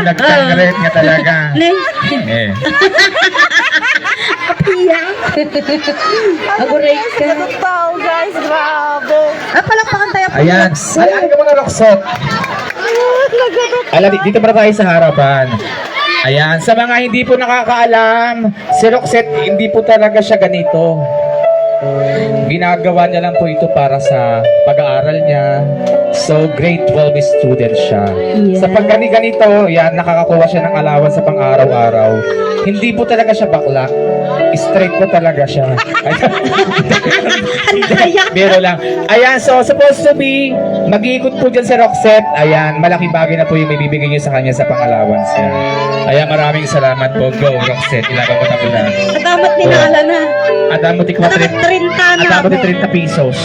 Nagtanggalit nga talaga. Eh. Kapiyak. Aguray ka. Tao guys, grabe. Palakpakan tayo. Ayan. Ayan ka muna, Roxette. Dito muna tayo sa harapan. Ayan, sa mga hindi po nakakaalam, si Roxette, hindi po talaga siya ganito. Ginagawa niya lang po ito para sa pag-aaral niya. So, grade 12 student siya. Yeah. Sa pagganito, yan, nakakakuha siya ng allowance sa pang-araw-araw. Hindi po talaga siya bakla. Straight po talaga siya. Biro lang. Ayan, so supposed to be, mag-iikot po dyan si Roxette. Ayan, malaking bagay na po yung ibibigay niyo sa kanya sa pang-allowance niya. Ayan, maraming salamat po. Go, Roxette. Ilaban mo na po na. At damat ni Nala na. At mo tikwa 30 30 na at ako. 30 pesos.